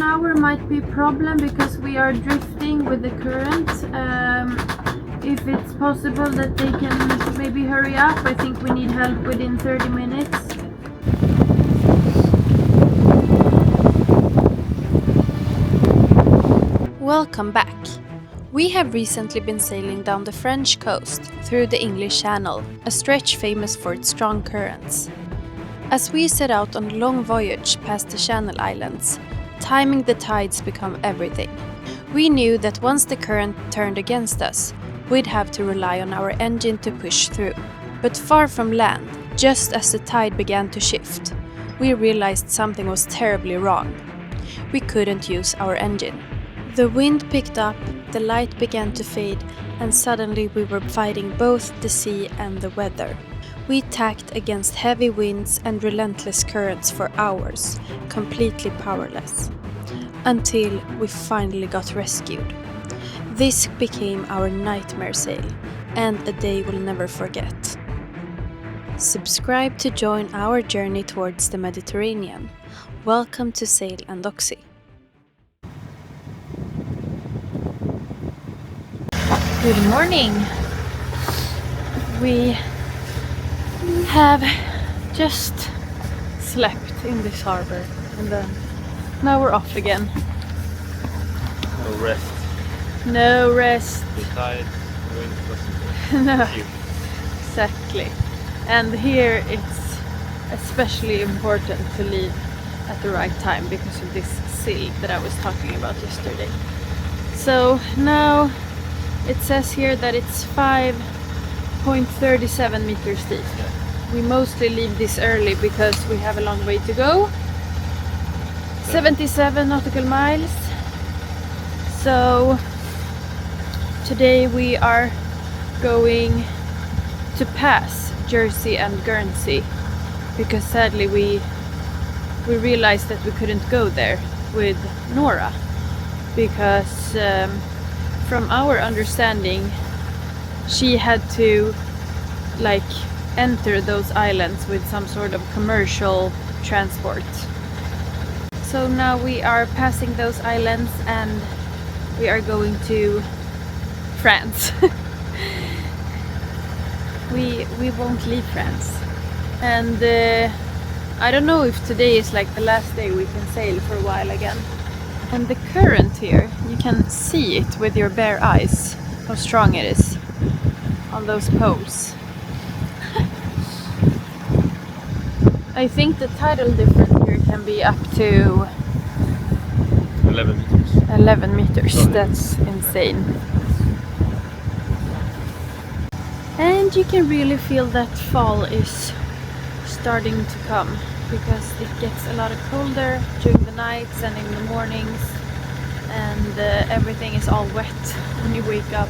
an hour might be a problem because we are drifting with the current. If it's possible that they can maybe hurry up, I think we need help within 30 minutes. Welcome back. We have recently been sailing down the French coast through the English Channel, a stretch famous for its strong currents. As we set out on a long voyage past the Channel Islands, timing the tides became everything. We knew that once the current turned against us, we'd have to rely on our engine to push through. But far from land, just as the tide began to shift, we realized something was terribly wrong. We couldn't use our engine. The wind picked up, the light began to fade, and suddenly we were fighting both the sea and the weather. We tacked against heavy winds and relentless currents for hours, completely powerless, until we finally got rescued. This became our nightmare sail, and a day we'll never forget. Subscribe to join our journey towards the Mediterranean. Welcome to Sail and Oxy. Good morning. We have just slept in this harbor and then now we're off again. No rest. No rest. The tide, the wind doesn't. No, exactly. And here it's especially important to leave at the right time because of this sill that I was talking about yesterday. So now it says here that it's 5.37 meters deep. We mostly leave this early because we have a long way to go. 77 nautical miles. So today we are going to pass Jersey and Guernsey because sadly we realized that we couldn't go there with Nora because from our understanding she had to enter those islands with some sort of commercial transport. So now we are passing those islands and we are going to France. we won't leave France. And I don't know if today is the last day we can sail for a while again. And the current here, you can see it with your bare eyes, how strong it is on those poles. I think the tidal difference here can be up to 11 meters. 11 meters, that's insane. And you can really feel that fall is starting to come because it gets a lot colder during the nights and in the mornings, and everything is all wet when you wake up.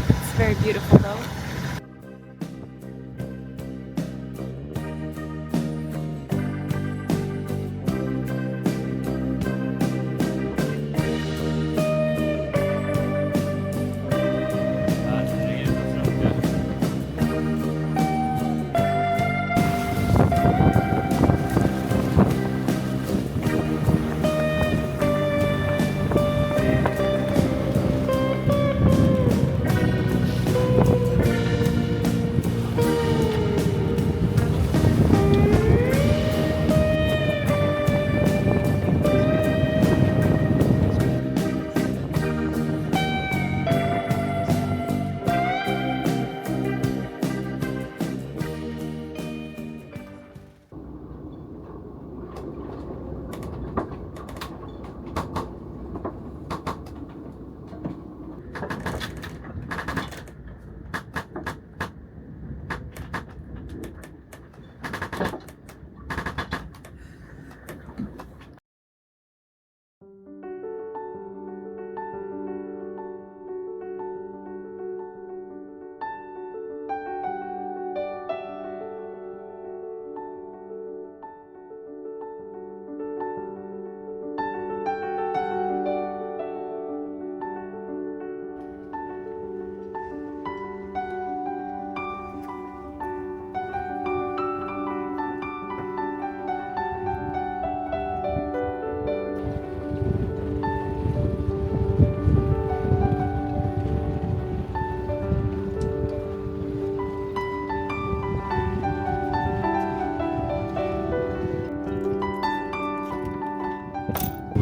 It's very beautiful though.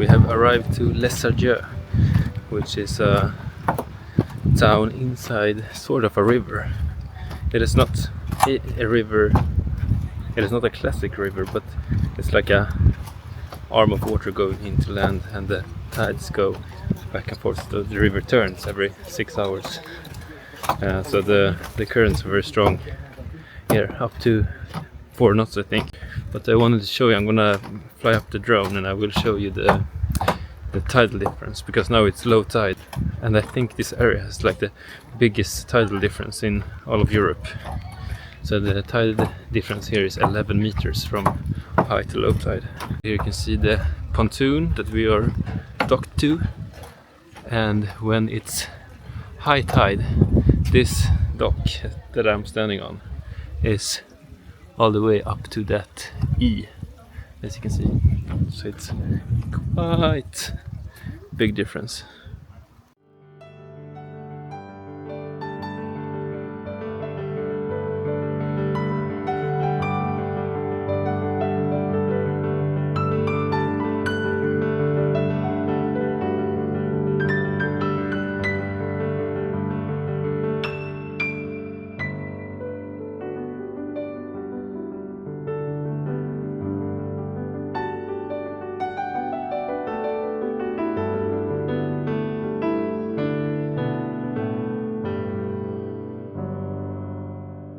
we have arrived to Lézardrieux, which is a town inside sort of a river. It is not a river, it is not a classic river, but it's like a arm of water going into land, and the tides go back and forth, so the river turns every 6 hours. So the currents are very strong here, up to 4 knots I think. But I wanted to show you, I'm gonna fly up the drone and I will show you the tidal difference, because now it's low tide, and I think this area has like the biggest tidal difference in all of Europe. So the tide difference here is 11 meters from high to low tide. Here you can see the pontoon that we are docked to, and when it's high tide, this dock that I'm standing on is all the way up to that E, as you can see. So it's quite big difference.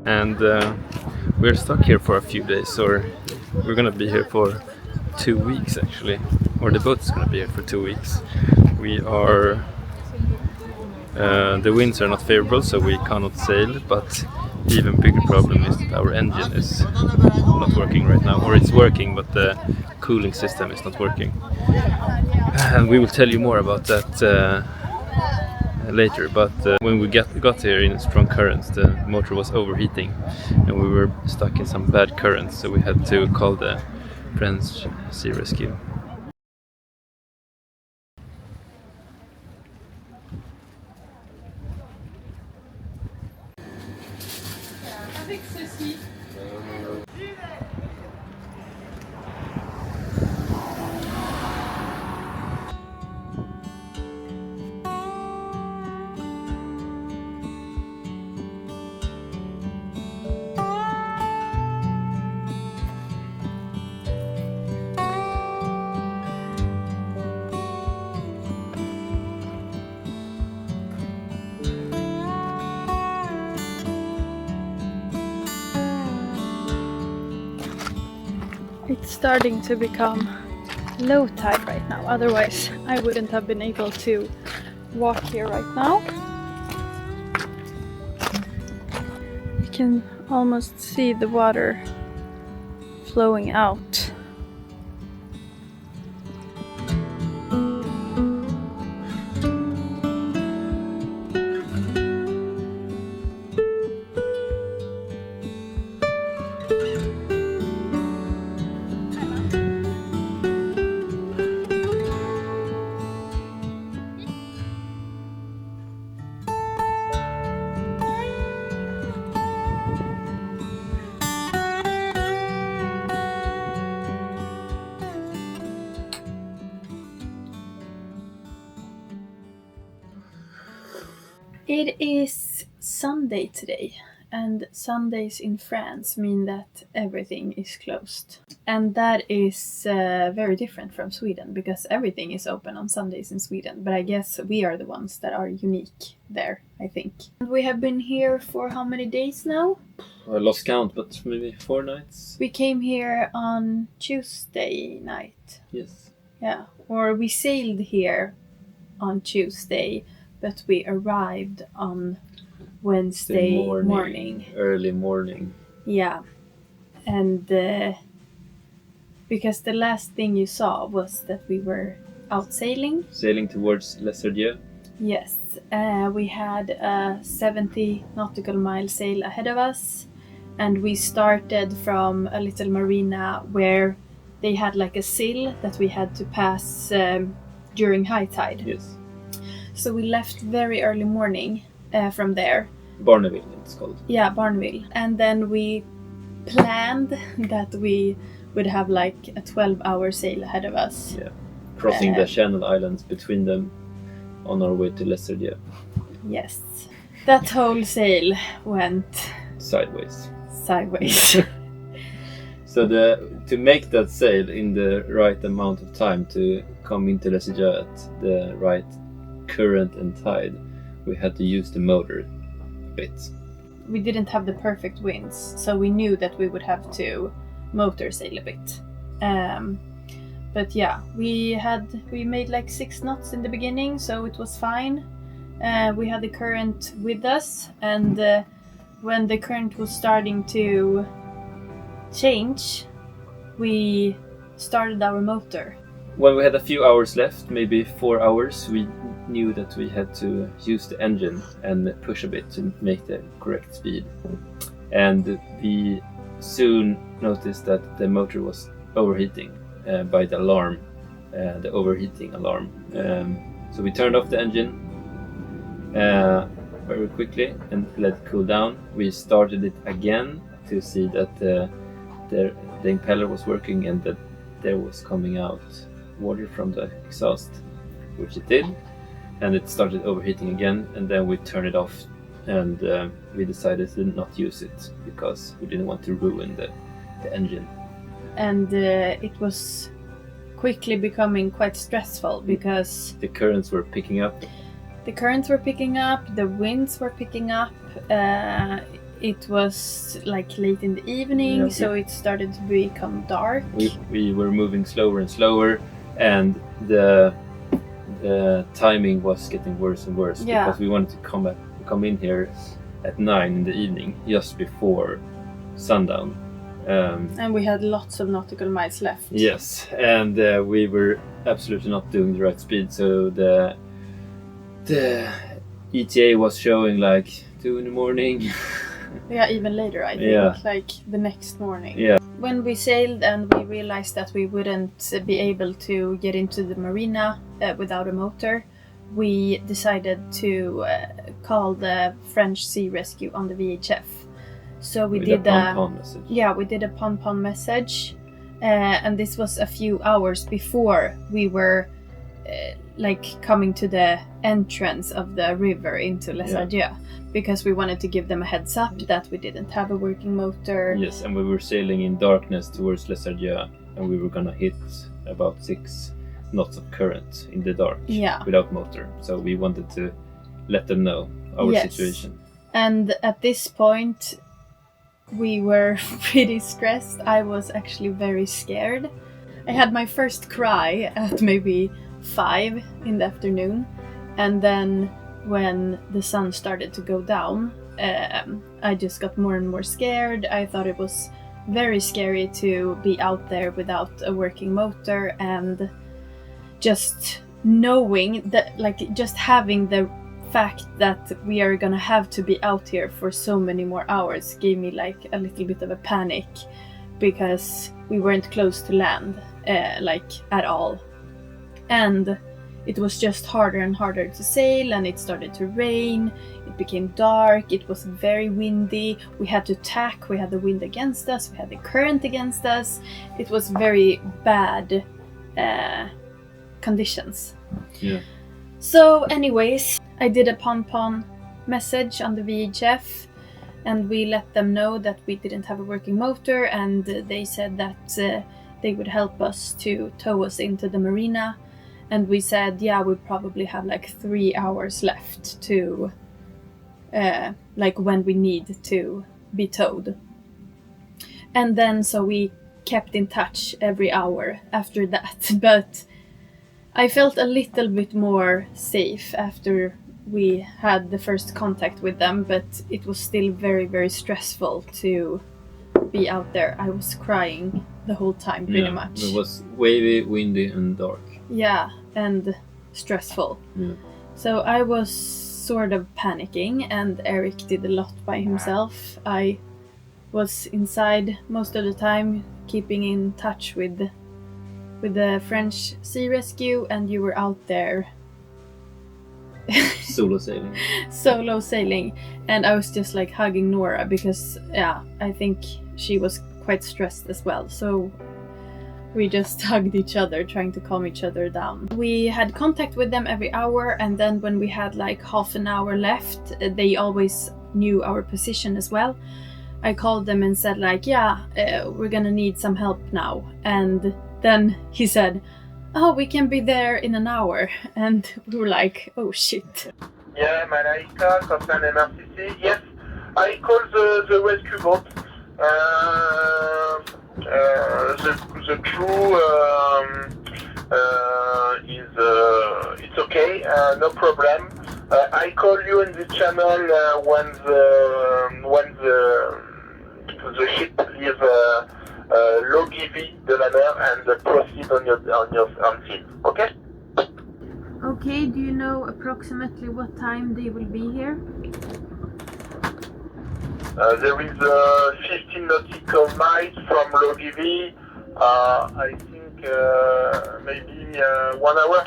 And we're stuck here for a few days, or we're gonna be here for 2 weeks actually, or the boat is gonna be here for 2 weeks. We are the winds are not favorable, so we cannot sail, but the even bigger problem is that our engine is not working right now, or it's working but the cooling system is not working, and we will tell you more about that later. But when we got here in strong currents, the motor was overheating and we were stuck in some bad currents, so we had to call the French sea rescue. It's starting to become low tide right now, otherwise I wouldn't have been able to walk here right now. You can almost see the water flowing out. It is Sunday today, and Sundays in France mean that everything is closed. And that is very different from Sweden, because everything is open on Sundays in Sweden, but I guess we are the ones that are unique there, I think. We have been here for how many days now? I lost count, but maybe 4 nights. We came here on Tuesday night. Yes. Yeah, or we sailed here on Tuesday, but we arrived on Wednesday morning. Early morning. Yeah, and because the last thing you saw was that we were out sailing. Sailing towards Lézardrieux. Yes, we had a 70 nautical mile sail ahead of us, and we started from a little marina where they had like a sill that we had to pass during high tide. Yes. So we left very early morning from there. Barneville it's called. Yeah, Barneville. And then we planned that we would have like a 12-hour sail ahead of us. Yeah. crossing the Channel Islands between them on our way to Lézardrieux. Yes. That whole sail went Sideways. So to make that sail in the right amount of time to come into Lézardrieux at the right current and tide, we had to use the motor a bit. We didn't have the perfect winds, so we knew that we would have to motor sail a bit. But yeah, we made like 6 knots in the beginning, so it was fine. We had the current with us, and when the current was starting to change, we started our motor. When we had a few hours left, maybe 4 hours, we knew that we had to use the engine and push a bit to make the correct speed. And we soon noticed that the motor was overheating by the alarm, the overheating alarm. So we turned off the engine very quickly and let it cool down. We started it again to see that the impeller was working and that there was coming out water from the exhaust, which it did, and it started overheating again, and then we turned it off, and we decided to not use it because we didn't want to ruin the engine. And it was quickly becoming quite stressful because the currents were picking up. The winds were picking up. It was like late in the evening, so it started to become dark. We were moving slower and slower, and the timing was getting worse and worse because we wanted to come in here at 9 in the evening, just before sundown. And we had lots of nautical miles left. Yes, and we were absolutely not doing the right speed, so the ETA was showing like 2 in the morning. Yeah, even later, I think, like the next morning. Yeah. When we sailed and we realized that we wouldn't be able to get into the marina without a motor, we decided to call the French Sea Rescue on the VHF. So we did a pon-pon message. Yeah, we did a pon-pon message, and this was a few hours before we were like coming to the entrance of the river into Lézardrieux, because we wanted to give them a heads up that we didn't have a working motor. Yes, and we were sailing in darkness towards Lézardrieux, and we were gonna hit about 6 knots of current in the dark without motor. So we wanted to let them know our situation. And at this point, we were pretty stressed. I was actually very scared. I had my first cry at maybe 5 in the afternoon, and then when the sun started to go down, I just got more and more scared. I thought it was very scary to be out there without a working motor, and just knowing that, like, just having the fact that we are gonna have to be out here for so many more hours gave me like a little bit of a panic, because we weren't close to land like at all, and it was just harder and harder to sail, and it started to rain, it became dark, it was very windy, we had to tack, we had the wind against us, we had the current against us. It was very bad conditions. Yeah. So anyways, I did a pon-pon message on the VHF, and we let them know that we didn't have a working motor, and they said that they would help us to tow us into the marina. And we said, yeah, we probably have like 3 hours left to, like when we need to be towed. And then so we kept in touch every hour after that. But I felt a little bit more safe after we had the first contact with them, but it was still very, very stressful to be out there. I was crying the whole time, pretty much. It was wavy, windy, and dark. Yeah, and stressful. Yeah. So I was sort of panicking, and Eric did a lot by himself. I was inside most of the time, keeping in touch with the French Sea Rescue, and you were out there Solo sailing. And I was just like hugging Nora, because I think she was quite stressed as well. So we just hugged each other, trying to calm each other down. We had contact with them every hour, and then when we had like half an hour left, they always knew our position as well. I called them and said like, yeah, we're gonna need some help now. And then he said, oh, we can be there in an hour. And we were like, oh shit. Yeah, Malaika, Captain MRCC. Yes, I called the rescue boat. The crew it's okay, no problem. I call you in the channel when the ship leaves Logivy de la mer and proceed on scene. Okay? Okay, do you know approximately what time they will be here? There is 15 nautical miles from Logivy. I think maybe 1 hour.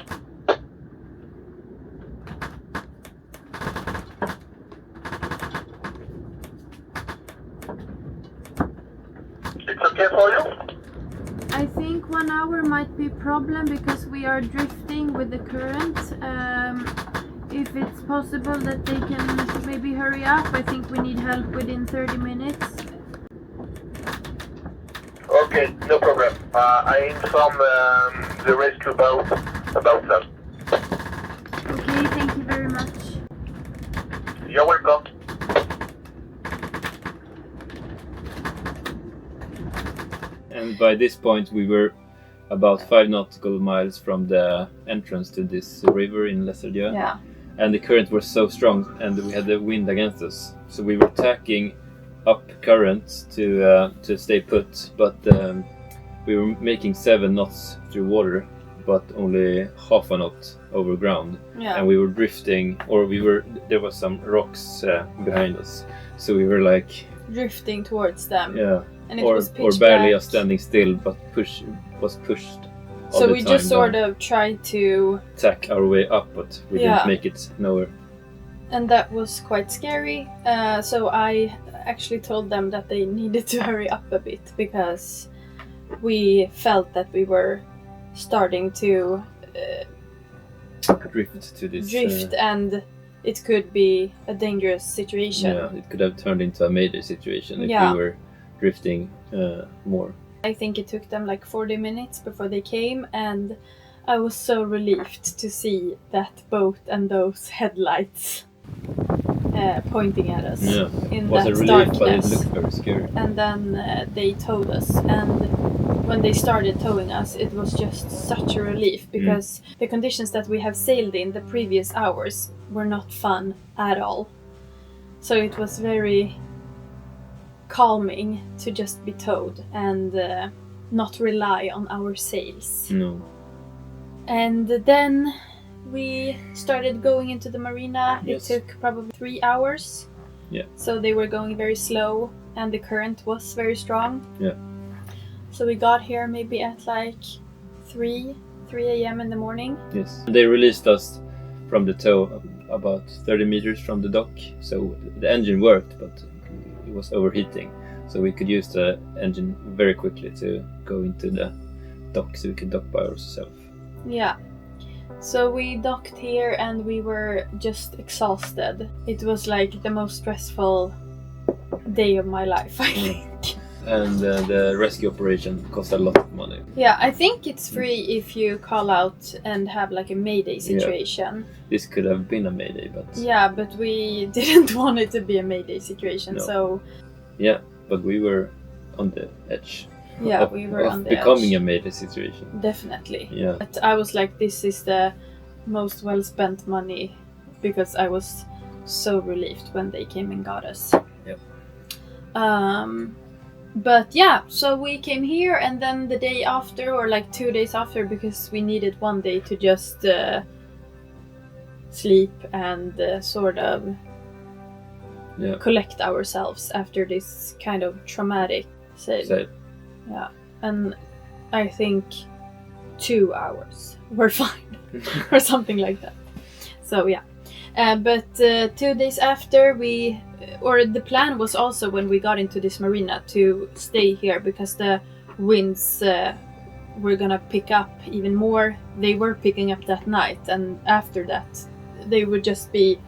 It's okay for you? I think 1 hour might be a problem because we are drifting with the current. If it's possible that they can maybe hurry up, I think we need help within 30 minutes. Okay, no problem. I inform the rescue boat about that. Okay, thank you very much. You're welcome. And by this point we were about 5 nautical miles from the entrance to this river in Lézardrieux. Yeah. And the current was so strong and we had the wind against us. So we were tacking up current to stay put, but we were making 7 knots through water, but only half a knot over ground. Yeah. And we were drifting, or there was some rocks behind us. So we were like Drifting towards them. yeah, And it or was pitch barely black. standing still, but was pushed. All So the we time just sort down. of tried to, Tack our way up, but we Yeah. didn't make it nowhere. and that was quite scary. So I actually told them that they needed to hurry up a bit because we felt that we were starting to Drift to this. drift and it could be a dangerous situation. Yeah, it could have turned into a mayday situation if Yeah. we were drifting more. I think it took them like 40 minutes before they came, and I was so relieved to see that boat and those headlights pointing at us Yeah, in it was that a relief, but it darkness. looked very scary. And then they towed us, and when they started towing us, it was just such a relief because the conditions that we have sailed in the previous hours were not fun at all. So it was very calming to just be towed and not rely on our sails. No. And then we started going into the marina. Yes. It took probably 3 hours. Yeah. So they were going very slow and the current was very strong. Yeah. So we got here maybe at like 3 a.m. in the morning. Yes. They released us from the tow about 30 meters from the dock, so the engine worked, but it was overheating. So we could use the engine very quickly to go into the dock, so we could dock by ourselves. Yeah. So we docked here and we were just exhausted. It was like the most stressful day of my life, I think. And the rescue operation cost a lot of money. Yeah, I think it's free if you call out and have like a mayday situation. This could have been a mayday, but Yeah, but we didn't want it to be a mayday situation, No. so yeah, but we were on the edge. yeah, of, we were of on the becoming edge. a mayday situation. Definitely. Yeah. But I was like, this is the most well spent money because I was so relieved when they came and got us. Yep. But yeah, so we came here and then the day after, or like 2 days after, because we needed 1 day to just sleep and sort of Yeah. collect ourselves after this kind of traumatic sail. So, Yeah, and I think 2 hours were fine or something like that. So yeah, but 2 days after the plan was also when we got into this marina to stay here because the winds were gonna pick up even more. They were picking up that night, and after that they would just be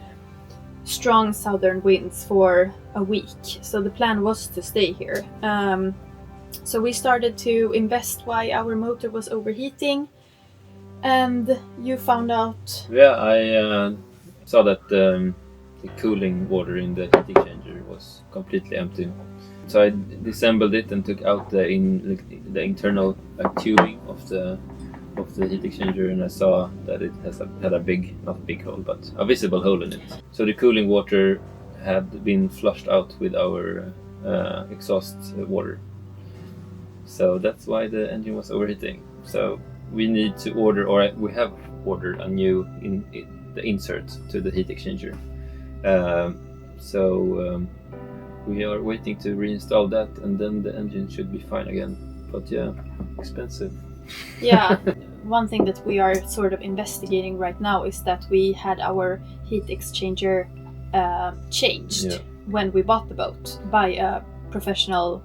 strong southern winds for a week. So the plan was to stay here. So we started to invest why our motor was overheating, and you found out. Yeah, I saw that the cooling water in the heat exchanger was completely empty. So I disassembled it and took out the internal tubing of the heat exchanger, and I saw that it had a big, not big hole, but a visible hole in it. So the cooling water had been flushed out with our exhaust water. So that's why the engine was overheating. So we need to order, or we have ordered a new the insert to the heat exchanger. We are waiting to reinstall that, and then the engine should be fine again. But yeah, expensive. Yeah, one thing that we are sort of investigating right now is that we had our heat exchanger changed when we bought the boat by a professional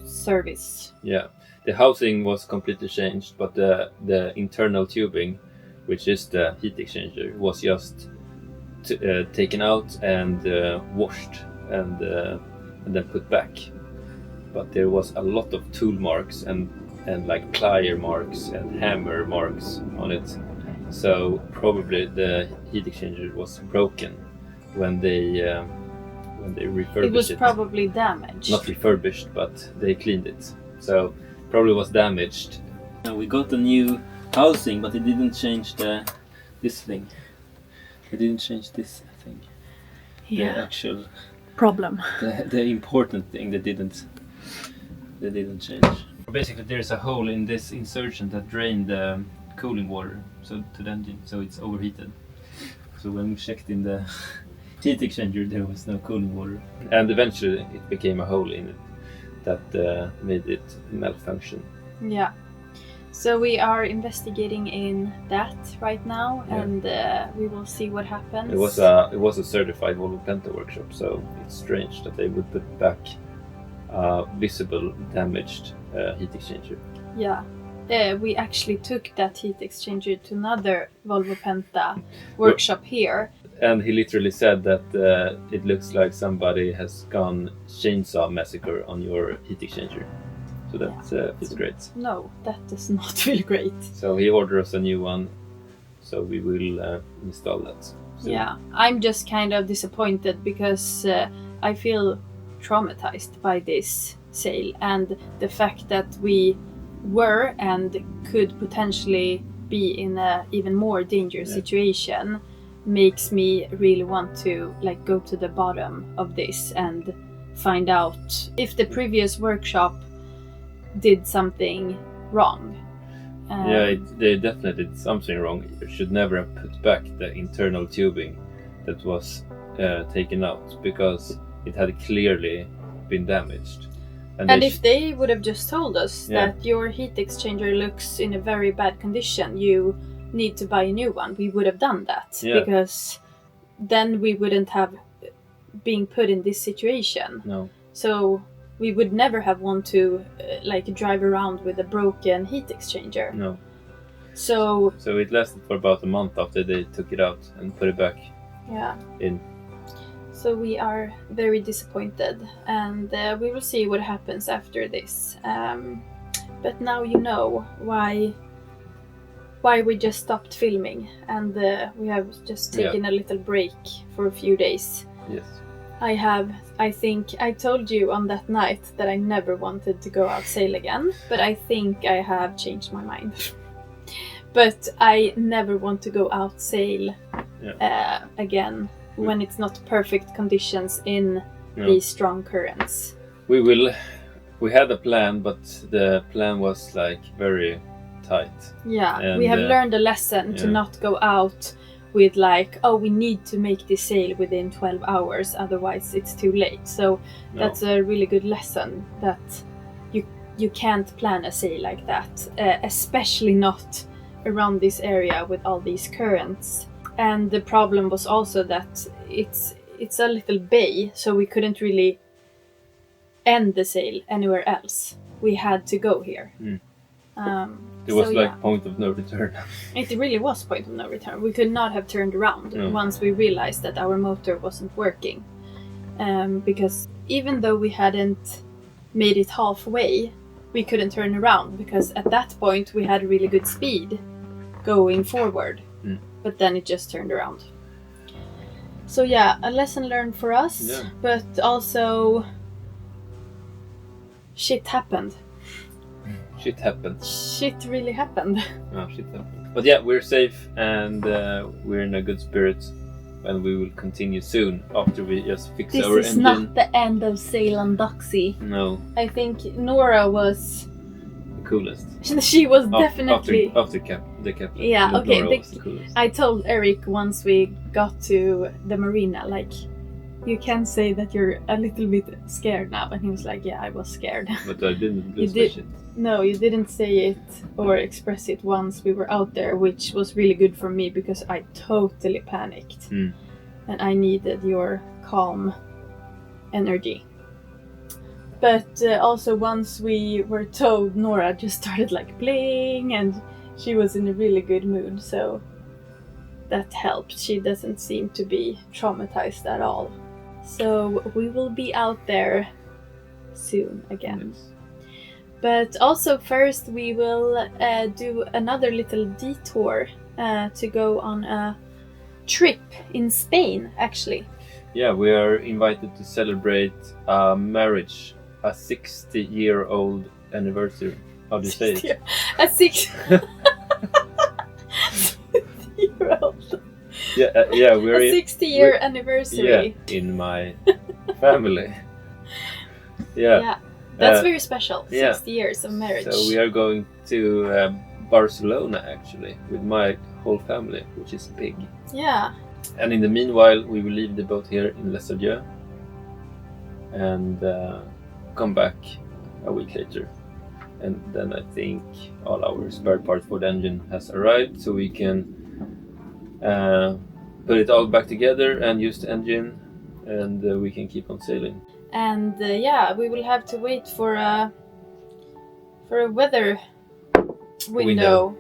service. Yeah, the housing was completely changed, but the internal tubing, which is the heat exchanger, was just taken out and washed and then put back. But there was a lot of tool marks and like plier marks and hammer marks on it. So probably the heat exchanger was broken when they refurbished it. It was probably damaged. Not refurbished, but they cleaned it. So probably was damaged. We got a new housing, but it didn't change this thing. It didn't change this thing. Yeah. The actual problem. The important thing that didn't change. Basically, there's a hole in this insertion that drained the cooling water to the engine, so it's overheated. So when we checked in the heat exchanger, there was no cooling water, and eventually it became a hole in it that made it malfunction. Yeah. So we are investigating in that right now, and we will see what happens. It was a certified Volvo Penta workshop, so it's strange that they would put back visible damaged heat exchanger. Yeah. We actually took that heat exchanger to another Volvo Penta workshop here. And he literally said that it looks like somebody has gone chainsaw massacre on your heat exchanger. So that feels great. No, that does not feel great. So he ordered us a new one, so we will install that soon. Yeah, I'm just kind of disappointed because I feel traumatized by this sale, and the fact that we were and could potentially be in a even more dangerous situation makes me really want to go to the bottom of this and find out if the previous workshop did something wrong. They definitely did something wrong. You should never have put back the internal tubing that was taken out, because it had clearly been damaged. And if they would have just told us that your heat exchanger looks in a very bad condition, you need to buy a new one, we would have done that. Because then we wouldn't have been put in this situation. No. So we would never have want to drive around with a broken heat exchanger. No. So it lasted for about a month after they took it out and put it back in. So we are very disappointed, and we will see what happens after this. But now you know why we just stopped filming, and we have just taken a little break for a few days. Yes. I think I told you on that night that I never wanted to go out sail again, but I think I have changed my mind. But I never want to go out sail again when it's not perfect conditions in these strong currents. We had a plan, but the plan was very tight. Yeah, and we have learned a lesson to not go out with we need to make this sail within 12 hours, otherwise it's too late. So that's a really good lesson, that you can't plan a sail like that, especially not around this area with all these currents. And the problem was also that it's a little bay, so we couldn't really end the sail anywhere else. We had to go here. It was so, like yeah. point of no return. It really was point of no return. We could not have turned around once we realized that our motor wasn't working. Because even though we hadn't made it halfway, we couldn't turn around because at that point we had really good speed going forward. But then it just turned around. So yeah, a lesson learned for us, but also shit happened. Shit happened. Shit really happened. Oh, shit happened. But yeah, we're safe and we're in a good spirit, and we will continue soon after we just fix This our is engine. not the end of Sail on Doxy. No, I think Nora was the coolest. She was definitely after the captain. Yeah, okay. Nora was the coolest. I told Eric once we got to the marina, like, you can say that you're a little bit scared now, and he was like, yeah, I was scared. But I didn't lose You my did- shit. No, you didn't say it or express it once we were out there, which was really good for me because I totally panicked. And I needed your calm energy. But also once we were towed, Nora just started like bling and she was in a really good mood, so that helped. She doesn't seem to be traumatized at all. So we will be out there soon again. Yes. But also first we will do another little detour to go on a trip in Spain, actually. Yeah, we are invited to celebrate a marriage, a 60-year-old anniversary. How do you say it? A 60-year-old. Yeah, we're A 60-year anniversary. Yeah, in my family. Yeah. That's very special. 60 yeah. years of marriage. So we are going to Barcelona actually with my whole family, which is big. Yeah. And in the meanwhile, we will leave the boat here in Lézardrieux and come back a week later. And then I think all our spare parts for the engine has arrived, so we can put it all back together and use the engine, and we can keep on sailing. And we will have to wait for a weather window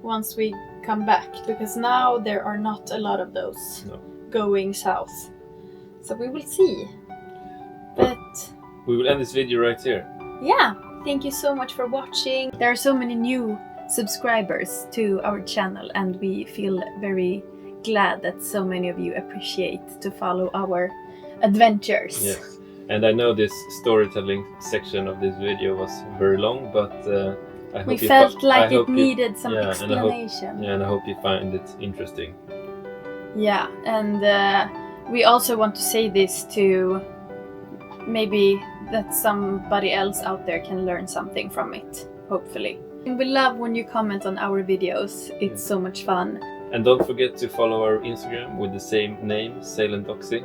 once we come back, because now there are not a lot of those going south. So we will see. But we will end this video right here. yeah, thank you so much for watching. There are so many new subscribers to our channel, and we feel very glad that so many of you appreciate to follow our adventures. Yes. And I know this storytelling section of this video was very long, but I hope we felt like it needed some and explanation. and I hope you find it interesting. Yeah, and we also want to say this to maybe that somebody else out there can learn something from it, hopefully. And we love when you comment on our videos, it's so much fun. And don't forget to follow our Instagram with the same name, Sail and Doxy.